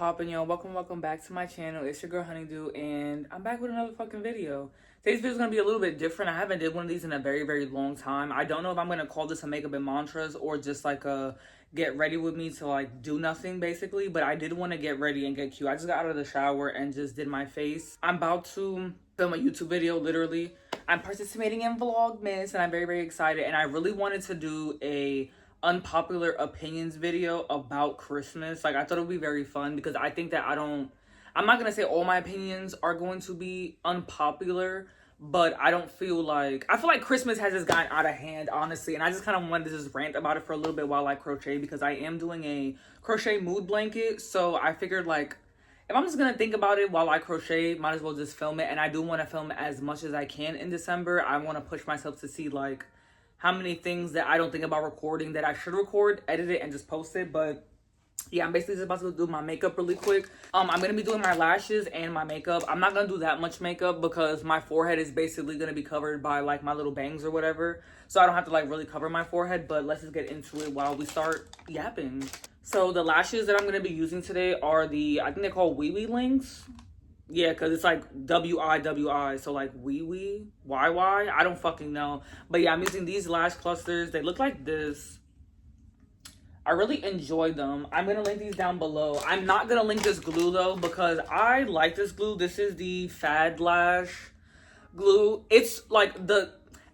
poppin', yo? Welcome back to my channel. It's your girl Honeydew, and I'm back with another fucking video. Today's video is gonna be a little bit different. I haven't did one of these in a very long time. I don't know if I'm gonna call this a makeup and mantras or just like a get ready with me to like do nothing basically. But I did want to get ready and get cute. I just got out of the shower and just did my face. I'm about to film a YouTube video. Literally, I'm participating in Vlogmas, and I'm very excited. And I really wanted to do a unpopular opinions video about Christmas. Like, I thought it would be very fun because I think that I'm not gonna say all my opinions are going to be unpopular, but I feel like Christmas has just gotten out of hand, honestly, and I just kind of wanted to just rant about it for a little bit while I crochet, because I am doing a crochet mood blanket. So I figured, like, if I'm just gonna think about it while I crochet, might as well just film it. And I do want to film as much as I can in December. I want to push myself to see like how many things that I don't think about recording that I should record, edit it, and just post it. But yeah, I'm basically just about to do my makeup really quick. I'm gonna be doing my lashes and my makeup. I'm not gonna do that much makeup because my forehead is basically gonna be covered by like my little bangs or whatever, so I don't have to like really cover my forehead. But let's just get into it while we start yapping. So the lashes that I'm gonna be using today are I think they're called Wee Wee Links. Yeah, because it's like W-I-W-I, so like wee-wee, Y-Y, I don't fucking know. But yeah, I'm using these lash clusters. They look like this. I really enjoy them. I'm going to link these down below. I'm not going to link this glue though, because I like this glue. This is the Fad Lash glue. It's like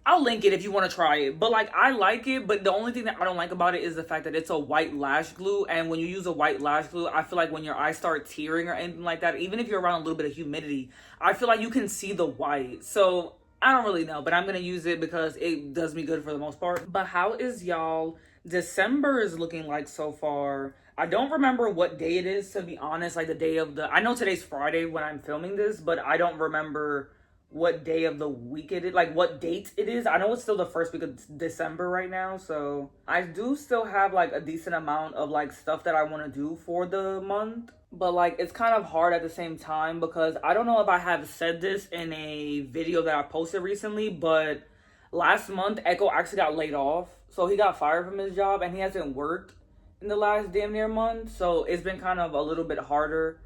I'll link it if you want to try it. But like, I like it, but the only thing that I don't like about it is the fact that it's a white lash glue. And when you use a white lash glue, I feel like when your eyes start tearing or anything like that, even if you're around a little bit of humidity, I feel like you can see the white. So I don't really know, but I'm going to use it because it does me good for the most part. But how is y'all December is looking like so far? I don't remember what day it is, to be honest. Like the day of I know today's Friday when I'm filming this, but I don't remember what day of the week it is, like what date it is. I know it's still the first week of December right now, so I do still have like a decent amount of like stuff that I want to do for the month. But like, it's kind of hard at the same time because I don't know if I have said this in a video that I posted recently, but last month Echo actually got laid off. So he got fired from his job and he hasn't worked in the last damn near month. So it's been kind of a little bit harder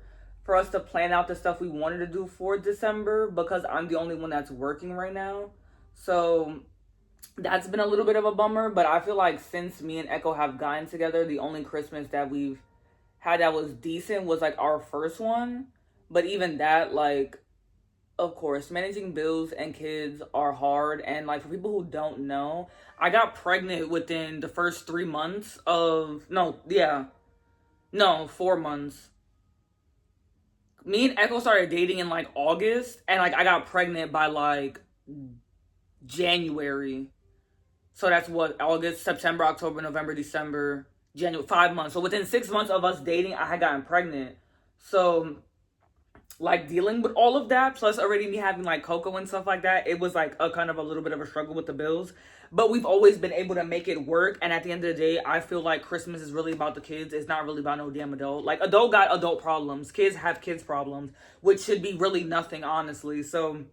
for us to plan out the stuff we wanted to do for December because I'm the only one that's working right now. So that's been a little bit of a bummer. But I feel like since me and Echo have gotten together, the only Christmas that we've had that was decent was like our first one. But even that, like, of course, managing bills and kids are hard. And like, for people who don't know, I got pregnant within the first 3 months of 4 months. Me and Echo started dating in like August, and like I got pregnant by like January. So that's what, August, September, October, November, December, January, 5 months. So within 6 months of us dating, I had gotten pregnant. So like, dealing with all of that, plus already me having like Coco and stuff like that, it was like a kind of a little bit of a struggle with the bills. But we've always been able to make it work. And at the end of the day, I feel like Christmas is really about the kids. It's not really about no damn adult. Like, adult got adult problems. Kids have kids problems, which should be really nothing, honestly. So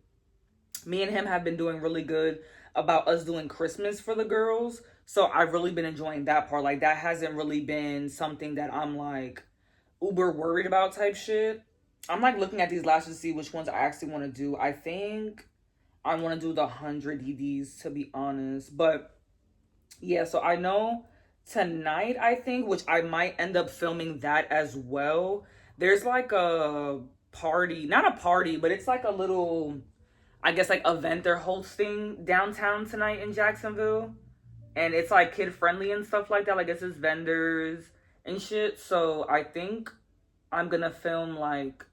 me and him have been doing really good about us doing Christmas for the girls. So I've really been enjoying that part. Like, that hasn't really been something that I'm like uber worried about type shit. I'm like looking at these lashes to see which ones I actually want to do. I think I want to do the 100 DDs, to be honest. But yeah, so I know tonight, I think, which I might end up filming that as well. There's like a party, not a party, but it's like a little, I guess, like event they're hosting downtown tonight in Jacksonville. And it's like kid friendly and stuff like that. Like, it's just vendors and shit. So I think I'm gonna film like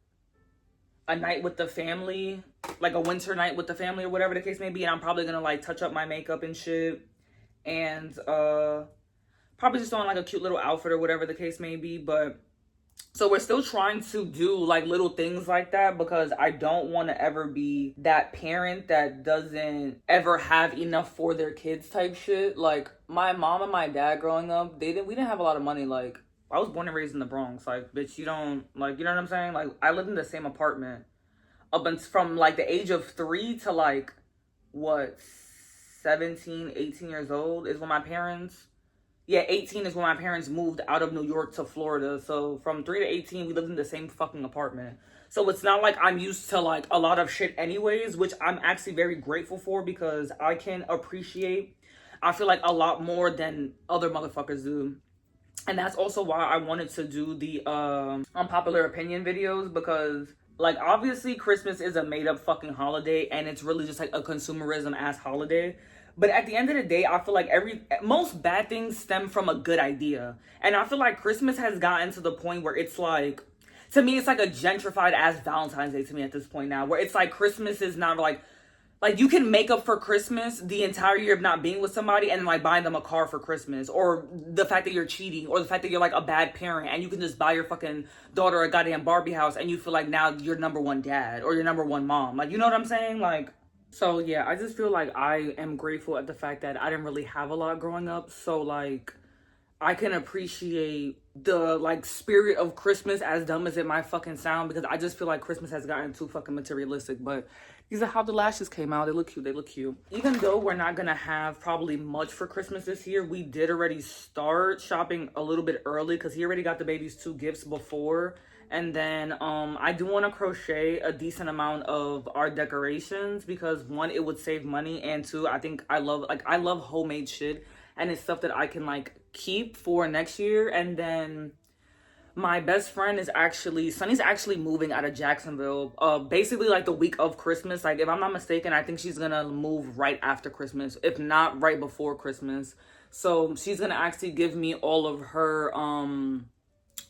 a night with the family, like a winter night with the family or whatever the case may be. And I'm probably gonna like touch up my makeup and shit, and probably just on like a cute little outfit or whatever the case may be. But so we're still trying to do like little things like that, because I don't want to ever be that parent that doesn't ever have enough for their kids type shit. Like, my mom and my dad growing up, we didn't have a lot of money. Like, I was born and raised in the Bronx. Like, bitch, you don't, like, you know what I'm saying? Like, I lived in the same apartment from like the age of 3 to like, what, 17, 18 years old is when my parents Yeah, 18 is when my parents moved out of New York to Florida. So from 3 to 18, we lived in the same fucking apartment. So it's not like I'm used to like a lot of shit anyways, which I'm actually very grateful for because I can appreciate, I feel like, a lot more than other motherfuckers do. And that's also why I wanted to do the unpopular opinion videos, because like obviously Christmas is a made up fucking holiday and it's really just like a consumerism ass holiday. But at the end of the day, I feel like most bad things stem from a good idea. And I feel like Christmas has gotten to the point where it's like, to me, it's like a gentrified ass Valentine's Day to me at this point now, where it's like Christmas is not like you can make up for Christmas the entire year of not being with somebody and like buying them a car for Christmas, or the fact that you're cheating, or the fact that you're like a bad parent and you can just buy your fucking daughter a goddamn Barbie house and you feel like now you're number one dad or you're number one mom. Like, you know what I'm saying? Like, so yeah, I just feel like I am grateful at the fact that I didn't really have a lot growing up. So like, I can appreciate the like spirit of Christmas, as dumb as it might fucking sound, because I just feel like Christmas has gotten too fucking materialistic. But these are how the lashes came out. They look cute. They look cute. Even though we're not gonna have probably much for Christmas this year, we did already start shopping a little bit early because he already got the babies 2 gifts before. And then I do want to crochet a decent amount of our decorations because 1, it would save money, and 2, I think I love homemade shit, and it's stuff that I can like keep for next year. And then my best friend is Sunny's actually moving out of Jacksonville basically like the week of Christmas. Like, if I'm not mistaken, I think she's gonna move right after Christmas, if not right before Christmas. So she's gonna actually give me all of her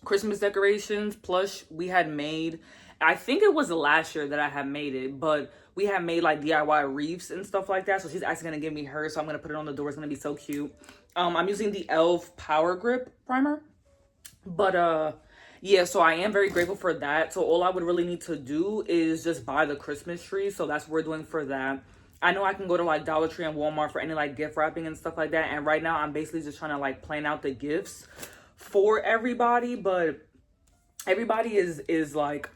Christmas decorations. Plus we had made, I think it was last year that I had made it, but we have made like DIY wreaths and stuff like that. So she's actually gonna give me hers, so I'm gonna put it on the door. It's gonna be so cute. I'm using the e.l.f. Power Grip primer. But yeah, so I am very grateful for that. So all I would really need to do is just buy the Christmas tree. So that's what we're doing for that. I know I can go to like Dollar Tree and Walmart for any like gift wrapping and stuff like that. And right now I'm basically just trying to like plan out the gifts for everybody. But everybody is like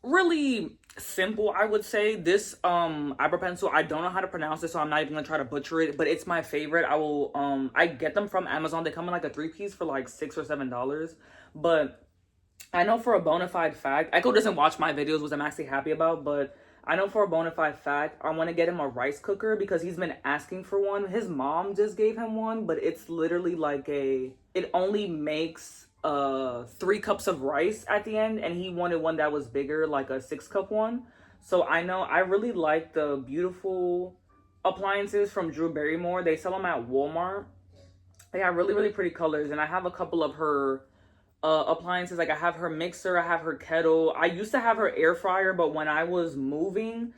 really simple, I would say. This eyebrow pencil, I don't know how to pronounce it, so I'm not even gonna try to butcher it, but it's my favorite. I get them from Amazon. They come in like a 3-piece for like $6 or $7. But I know for a bona fide fact, Echo doesn't watch my videos, which I'm actually happy about, but I know for a bona fide fact I want to get him a rice cooker because he's been asking for one. His mom just gave him one, but it's literally like it only makes 3 cups of rice at the end, and he wanted one that was bigger, like a 6-cup one. So I know I really like the beautiful appliances from Drew Barrymore. They sell them at Walmart. They have really, really pretty colors, and I have a couple of her appliances. Like, I have her mixer, I have her kettle. I used to have her air fryer, but when I was moving,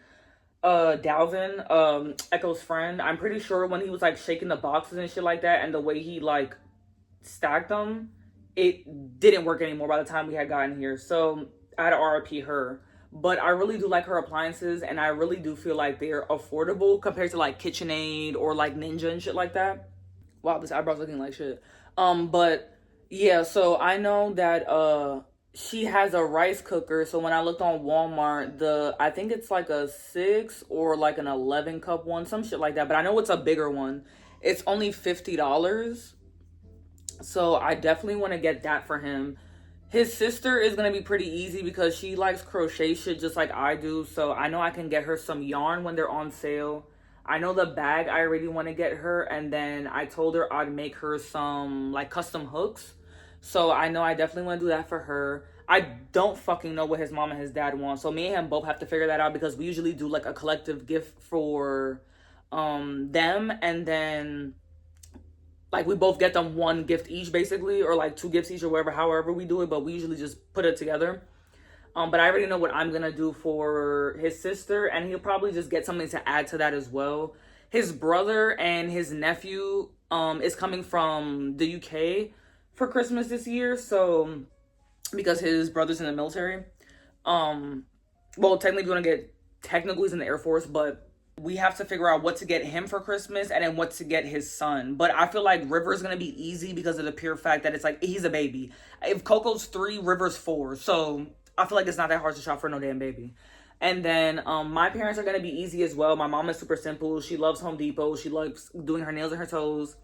Dalvin, Echo's friend, I'm pretty sure when he was like shaking the boxes and shit like that, and the way he like stacked them, it didn't work anymore by the time we had gotten here. So I had to RIP her. But I really do like her appliances, and I really do feel like they're affordable compared to like KitchenAid or like Ninja and shit like that. Wow, this eyebrow's looking like shit. But yeah, so I know that she has a rice cooker. So when I looked on Walmart, I think it's like a 6 or like an 11-cup one, some shit like that. But I know it's a bigger one. It's only $50. So I definitely want to get that for him. His sister is going to be pretty easy because she likes crochet shit just like I do. So I know I can get her some yarn when they're on sale. I know the bag I already want to get her. And then I told her I'd make her some like custom hooks. So I know I definitely want to do that for her. I don't fucking know what his mom and his dad want. So me and him both have to figure that out because we usually do like a collective gift for them. And then like we both get them 1 gift each basically, or like 2 gifts each, or whatever, however we do it, but we usually just put it together. But I already know what I'm gonna do for his sister, and he'll probably just get something to add to that as well. His brother and his nephew is coming from the UK for Christmas this year, so because his brother's in the military. Well, technically he's in the Air Force, but we have to figure out what to get him for Christmas and then what to get his son. But I feel like River's going to be easy because of the pure fact that it's like, he's a baby. If Coco's 3, River's 4. So I feel like it's not that hard to shop for no damn baby. And then my parents are going to be easy as well. My mom is super simple. She loves Home Depot. She loves doing her nails and her toes.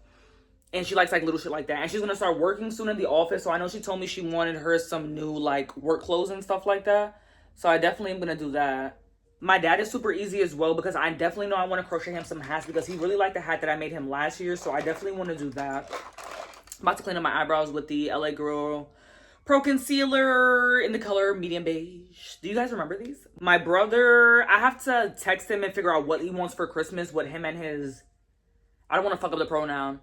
And she likes like little shit like that. And she's gonna start working soon in the office. So I know she told me she wanted her some new like work clothes and stuff like that. So I definitely am gonna do that. My dad is super easy as well because I definitely know I want to crochet him some hats because he really liked the hat that I made him last year. So I definitely want to do that. I'm about to clean up my eyebrows with the LA Girl Pro Concealer in the color medium beige. Do you guys remember these? My brother, I have to text him and figure out what he wants for Christmas, what him and his, I don't want to fuck up the pronoun.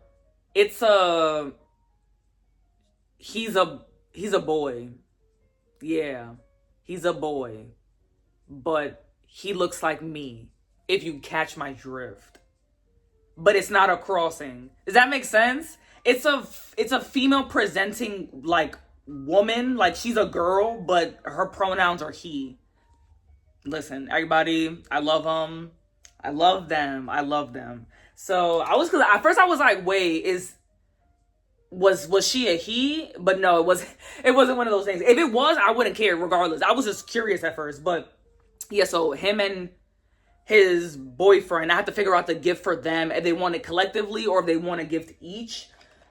It's he's a boy. Yeah, he's a boy. But he looks like me, if you catch my drift. But it's not a crossing. Does that make sense? It's a female presenting like woman, like she's a girl, but her pronouns are he. Listen, everybody, I love them. I love them. I love them. So cause at first I was like, wait, was she a he? But no, it wasn't one of those things. If it was, I wouldn't care regardless. I was just curious at first, but yeah, so him and his boyfriend, I have to figure out the gift for them, if they want it collectively or if they want a gift each.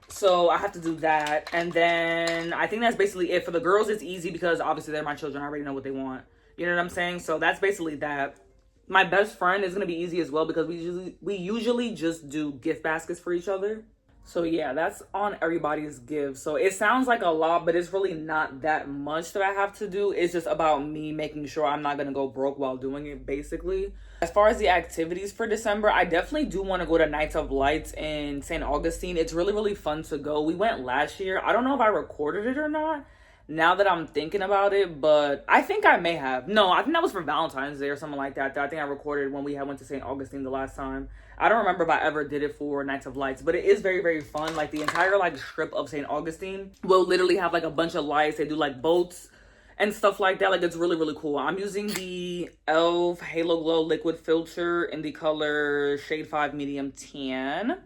So I have to do that. And then I think that's basically it. For the girls, it's easy because obviously they're my children. I already know what they want. You know what I'm saying? So that's basically that. My best friend is going to be easy as well because we usually just do gift baskets for each other. So yeah, that's on everybody's gift. So it sounds like a lot, but it's really not that much that I have to do. It's just about me making sure I'm not going to go broke while doing it, basically. As far as the activities for December, I definitely do want to go to Nights of Lights in St. Augustine. It's really, really fun to go. We went last year. I don't know if I recorded it or not, now that I'm thinking about it, but I think I may have. No, I think that was for Valentine's Day or something like that. I think I recorded when we went to St. Augustine the last time. I don't remember if I ever did it for Nights of Lights, but it is very, very fun. Like the entire like strip of St. Augustine will literally have like a bunch of lights. They do like boats and stuff like that. Like it's really, really cool. I'm using the e.l.f. Halo Glow Liquid Filter in the color Shade 5 Medium Tan.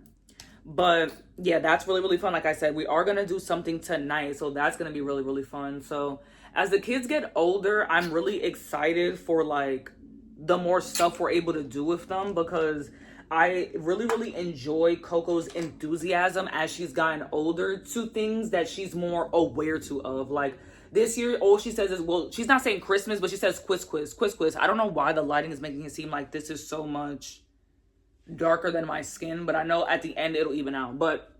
But yeah, that's really, really fun. Like I said, we are going to do something tonight. So that's going to be really, really fun. So as the kids get older, I'm really excited for like the more stuff we're able to do with them because I really, really enjoy Coco's enthusiasm as she's gotten older to things that she's more aware to of. Like this year, all she says is, well, she's not saying Christmas, but she says quiz, quiz, quiz, quiz. I don't know why the lighting is making it seem like this is so much darker than my skin, but I know at the end it'll even out. But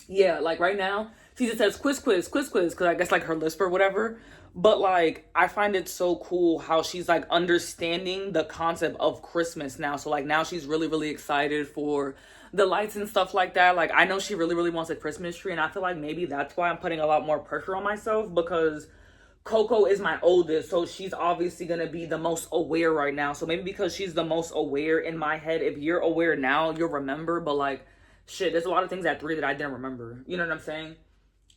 yeah, like right now, she just says quiz, quiz, quiz, quiz, because I guess like her lisp or whatever. But like, I find it so cool how she's like understanding the concept of Christmas now. So like now she's really, really excited for the lights and stuff like that. Like I know she really, really wants a Christmas tree. And I feel like maybe that's why I'm putting a lot more pressure on myself because Coco is my oldest. So she's obviously going to be the most aware right now. So maybe because she's the most aware in my head, if you're aware now, you'll remember. But like, shit, there's a lot of things at 3 that I didn't remember. You know what I'm saying?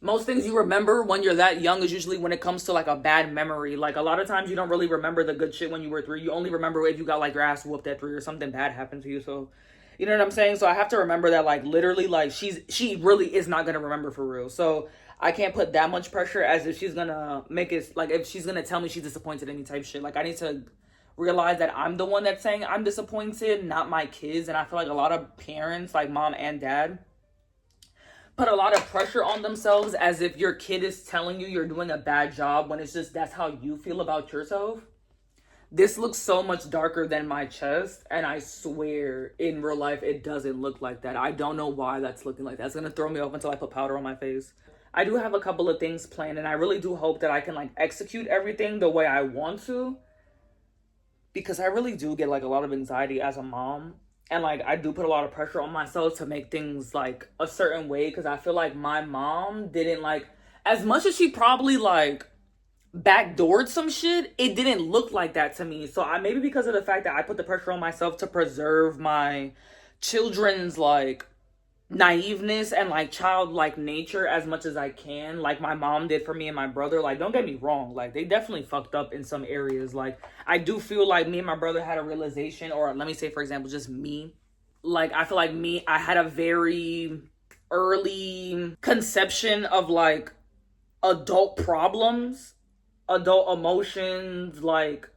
Most things you remember when you're that young is usually when it comes to like a bad memory. Like a lot of times you don't really remember the good shit when you were 3. You only remember if you got like your ass whooped at 3 or something bad happened to you. So you know what I'm saying? So I have to remember that like literally like she really is not going to remember for real. So I can't put that much pressure as if she's going to make it like if she's going to tell me she's disappointed in me type shit. Like I need to realize that I'm the one that's saying I'm disappointed, not my kids. And I feel like a lot of parents, like mom and dad, put a lot of pressure on themselves as if your kid is telling you you're doing a bad job when it's just that's how you feel about yourself. This looks so much darker than my chest, and I swear in real life it doesn't look like that. I don't know why that's looking like that. It's gonna throw me off until I put powder on my face. I do have a couple of things planned, and I really do hope that I can like execute everything the way I want to, because I really do get like a lot of anxiety as a mom. And like I do put a lot of pressure on myself to make things like a certain way because I feel like my mom didn't like, as much as she probably like backdoored some shit, it didn't look like that to me. So I maybe because of the fact that I put the pressure on myself to preserve my children's like naiveness and like childlike nature as much as I can, like my mom did for me and my brother. Like don't get me wrong, like they definitely fucked up in some areas. Like I do feel like me and my brother had a realization, or let me say for example just me, like I feel like I had a very early conception of like adult problems, adult emotions, like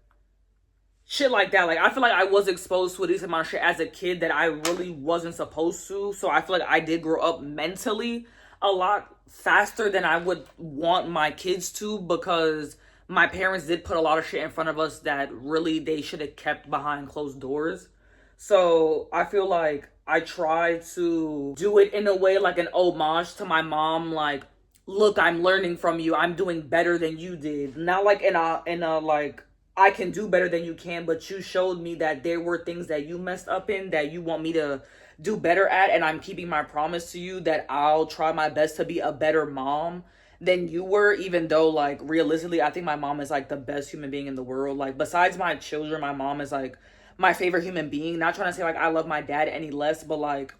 shit like that. Like, I feel like I was exposed to a decent amount of shit as a kid that I really wasn't supposed to. So I feel like I did grow up mentally a lot faster than I would want my kids to, because my parents did put a lot of shit in front of us that really they should have kept behind closed doors. So I feel like I try to do it in a way like an homage to my mom. Like, look, I'm learning from you. I'm doing better than you did. Not like in a like, I can do better than you can, but you showed me that there were things that you messed up in that you want me to do better at, and I'm keeping my promise to you that I'll try my best to be a better mom than you were, even though, like, realistically, I think my mom is, like, the best human being in the world. Like, besides my children, my mom is, like, my favorite human being. Not trying to say, like, I love my dad any less, but, like,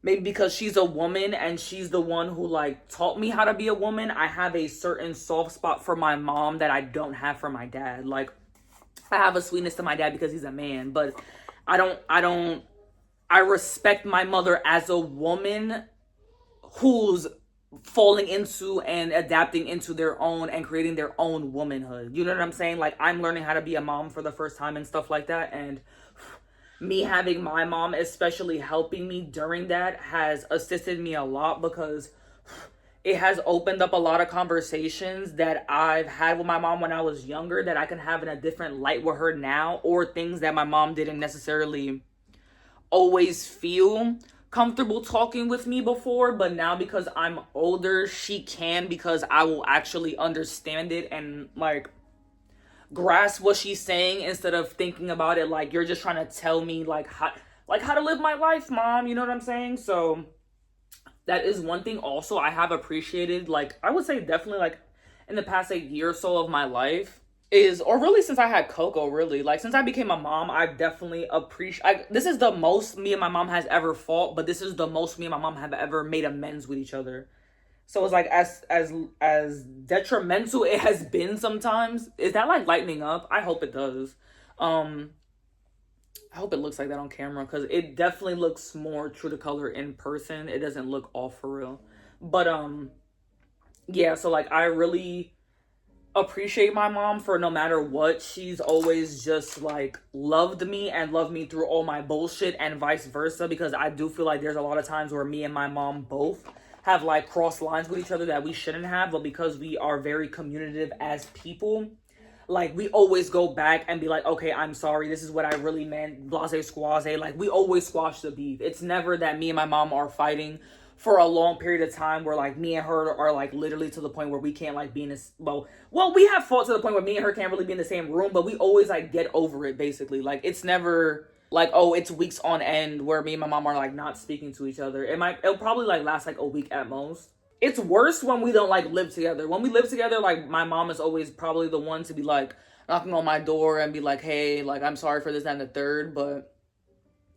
maybe because she's a woman and she's the one who, like, taught me how to be a woman, I have a certain soft spot for my mom that I don't have for my dad. Like, I have a sweetness to my dad because he's a man, but I respect my mother as a woman who's falling into and adapting into their own and creating their own womanhood. You know what I'm saying? Like, I'm learning how to be a mom for the first time and stuff like that, and me having my mom especially helping me during that has assisted me a lot, because it has opened up a lot of conversations that I've had with my mom when I was younger that I can have in a different light with her now, or things that my mom didn't necessarily always feel comfortable talking with me before, but now because I'm older, she can, because I will actually understand it and, like, grasp what she's saying instead of thinking about it like you're just trying to tell me like how to live my life, mom. You know what I'm saying? So that is one thing also I have appreciated, like, I would say definitely, like, in the past, like, year or so of my life, is, or really since I had Coco, really, like, since I became a mom, I've definitely this is the most me and my mom has ever fought, but this is the most me and my mom have ever made amends with each other. So it's like, as detrimental it has been sometimes. Is that, like, lightening up? I hope it does. I hope it looks like that on camera, because it definitely looks more true to color in person. It doesn't look off for real. But yeah, so, like, I really appreciate my mom for, no matter what, she's always just, like, loved me and loved me through all my bullshit, and vice versa, because I do feel like there's a lot of times where me and my mom both have, like, crossed lines with each other that we shouldn't have, but because we are very communicative as people, like, we always go back and be like, okay, I'm sorry, this is what I really meant, blase squaze. Like, we always squash the beef. It's never that me and my mom are fighting for a long period of time where, like, me and her are, like, literally to the point where we can't, like, be in this, well, we have fought to the point where me and her can't really be in the same room, but we always, like, get over it, basically. Like, it's never, like, oh, it's weeks on end where me and my mom are, like, not speaking to each other. It'll probably, like, last, like, a week at most. It's worse when we don't, like, live together. When we live together, like, my mom is always probably the one to be, like, knocking on my door and be like, hey, like, I'm sorry for this, that, and the third. But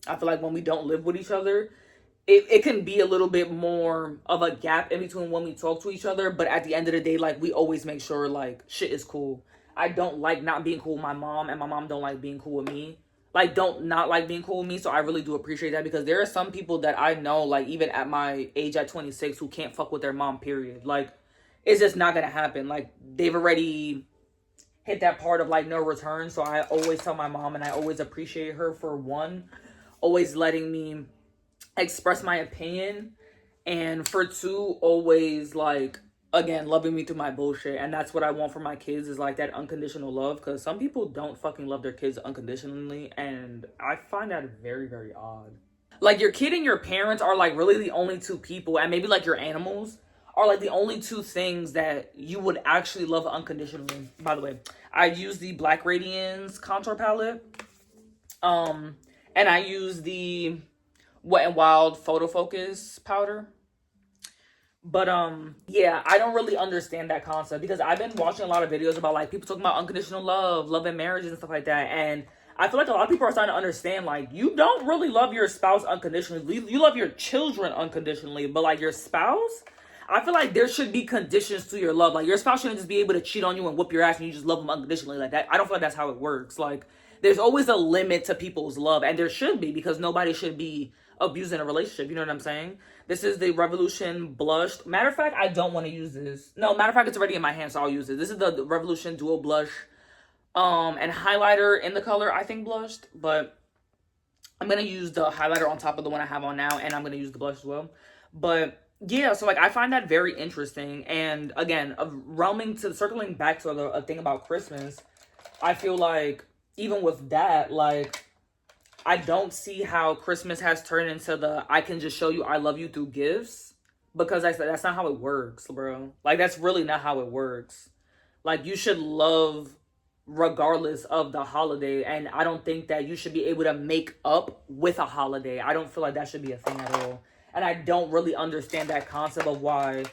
I feel like when we don't live with each other, it can be a little bit more of a gap in between when we talk to each other. But at the end of the day, like, we always make sure, like, shit is cool. I don't like not being cool with my mom, and my mom don't like being cool with me. Like, don't not like being cool with me. So I really do appreciate that, because there are some people that I know, like, even at my age at 26, who can't fuck with their mom, period. Like, it's just not gonna happen. Like, they've already hit that part of, like, no return. So I always tell my mom, and I always appreciate her for, one, always letting me express my opinion, and for two, always, like, again, loving me through my bullshit. And that's what I want for my kids, is, like, that unconditional love, because some people don't fucking love their kids unconditionally, and I find that very, very odd. Like, your kid and your parents are, like, really the only two people, and maybe, like, your animals are, like, the only two things that you would actually love unconditionally. By the way, I use the Black Radiance contour palette, and I use the Wet n Wild photo focus powder. But yeah, I don't really understand that concept, because I've been watching a lot of videos about, like, people talking about unconditional love and marriage and stuff like that, and I feel like a lot of people are starting to understand, like, you don't really love your spouse unconditionally. You love your children unconditionally, but, like, your spouse, I feel like there should be conditions to your love. Like, your spouse shouldn't just be able to cheat on you and whoop your ass and you just love them unconditionally like that. I don't feel like that's how it works. Like, there's always a limit to people's love, and there should be, because nobody should be abusing a relationship. You know what I'm saying? This is the Revolution Blush. Matter of fact, I don't want to use this. No, matter of fact, it's already in my hand, so I'll use it. This is the Revolution Duo Blush and highlighter in the color, I think blushed, but I'm gonna use the highlighter on top of the one I have on now, and I'm gonna use the blush as well. But yeah, so like I find that very interesting. And again, circling back to a thing about Christmas, I feel like even with that, like I don't see how Christmas has turned into the I can just show you I love you through gifts, because that's not how it works, bro. Like that's really not how it works. Like you should love regardless of the holiday, and I don't think that you should be able to make up with a holiday. I don't feel like that should be a thing at all. And I don't really understand that concept of why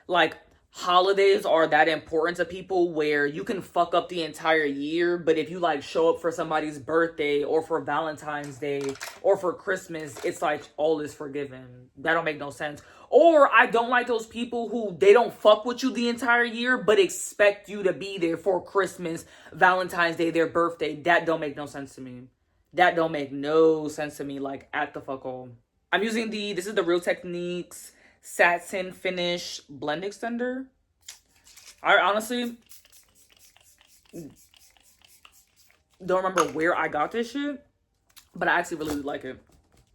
like holidays are that important to people, where you can fuck up the entire year, but if you like show up for somebody's birthday or for Valentine's Day or for Christmas, it's like all is forgiven. That don't make no sense. Or I don't like those people who they don't fuck with you the entire year but expect you to be there for Christmas, Valentine's Day, their birthday. That don't make no sense to me. That don't make no sense to me, like at the fuck all. I'm using this is the Real Techniques Satin Finish Blend Extender. I honestly don't remember where I got this shit, but I actually really like it.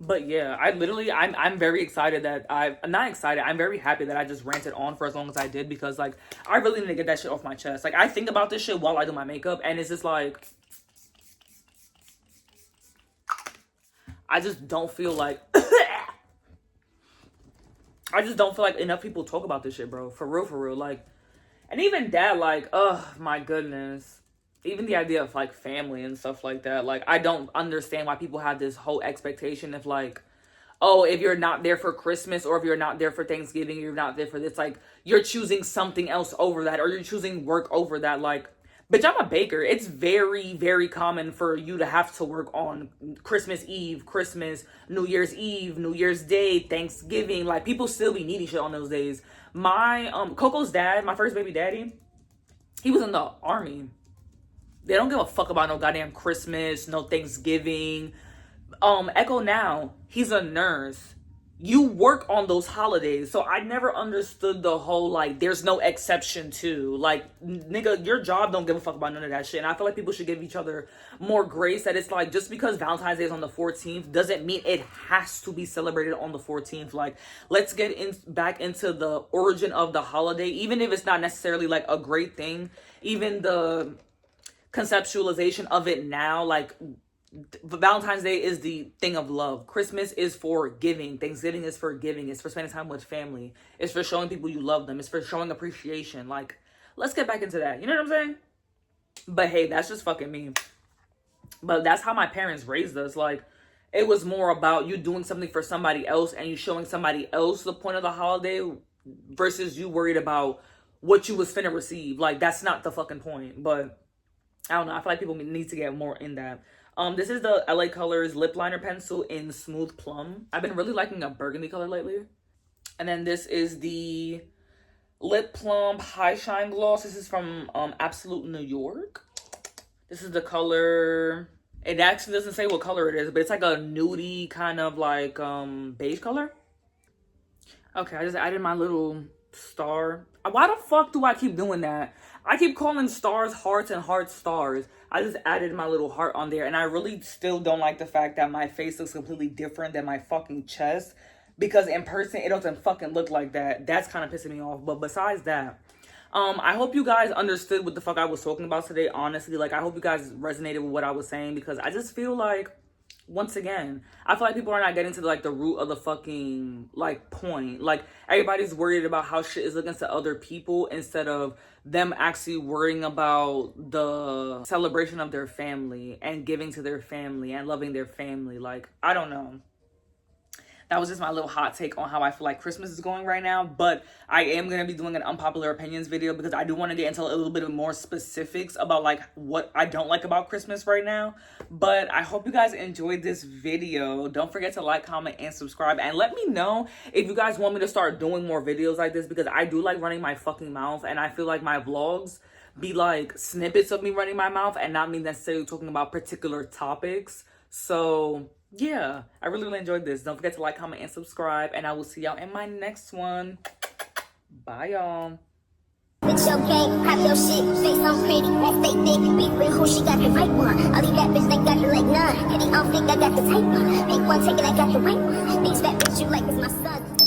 But yeah, I'm very excited that I'm not excited. I'm very happy that I just ranted on for as long as I did, because like I really need to get that shit off my chest. Like I think about this shit while I do my makeup, and it's just like I just don't feel like I just don't feel like enough people talk about this shit, bro. For real. Like, and even that, like, oh my goodness. Even the idea of like family and stuff like that. Like, I don't understand why people have this whole expectation of like, oh, if you're not there for Christmas, or if you're not there for Thanksgiving, you're not there for this, like, you're choosing something else over that, or you're choosing work over that. Like, bitch, I'm a baker. It's very, very common for you to have to work on Christmas Eve, Christmas, New Year's Eve, New Year's Day, Thanksgiving. Like, people still be needing shit on those days. My, Coco's dad, my first baby daddy, he was in the army. They don't give a fuck about no goddamn Christmas, no Thanksgiving. Echo now, he's a nurse. You work on those holidays. So I never understood the whole, like, there's no exception to. Like, nigga, your job don't give a fuck about none of that shit. And I feel like people should give each other more grace. That it's like, just because Valentine's Day is on the 14th doesn't mean it has to be celebrated on the 14th. Like, let's get back into the origin of the holiday. Even if it's not necessarily, like, a great thing. Even the conceptualization of it now, like, Valentine's Day is the thing of love. Christmas is for giving. Thanksgiving is for giving. It's for spending time with family. It's for showing people you love them. It's for showing appreciation. Like, let's get back into that. You know what I'm saying? But hey, that's just fucking me. But that's how my parents raised us. Like, it was more about you doing something for somebody else and you showing somebody else the point of the holiday, versus you worried about what you was finna receive. Like, that's not the fucking point. But I don't know. I feel like people need to get more in that. This is the LA Colors lip liner pencil in Smooth Plum. I've been really liking a burgundy color lately. And then this is the Lip Plump High Shine Gloss. This is from Absolute New York. This is the color. It actually doesn't say what color it is, but it's like a nudie kind of like beige color. Okay, I just added my little star. Why the fuck do I keep doing that? I keep calling stars hearts and hearts stars. I just added my little heart on there, and I really still don't like the fact that my face looks completely different than my fucking chest, because in person it doesn't fucking look like that. That's kind of pissing me off. But besides that, I hope you guys understood what the fuck I was talking about today, honestly. Like, I hope you guys resonated with what I was saying, because I just feel like, once again, I feel like people are not getting to like the root of the fucking like point. Like, everybody's worried about how shit is looking to other people instead of them actually worrying about the celebration of their family and giving to their family and loving their family. Like, I don't know. That was just my little hot take on how I feel like Christmas is going right now. But I am going to be doing an unpopular opinions video, because I do want to get into a little bit of more specifics about like what I don't like about Christmas right now. But I hope you guys enjoyed this video. Don't forget to like, comment, and subscribe. And let me know if you guys want me to start doing more videos like this, because I do like running my fucking mouth. And I feel like my vlogs be like snippets of me running my mouth and not me necessarily talking about particular topics. So yeah, I really enjoyed this. Don't forget to like, comment, and subscribe, and I will see y'all in my next one. Bye, y'all. Bitch, your game, pop your shit, face on pretty, that's they thick, beef with who she got the right one. All these bad bitch, they got the like none. Kitty on thick, I got the type one. Make one, take it, I got the right one. These fat bitch, you like is my son.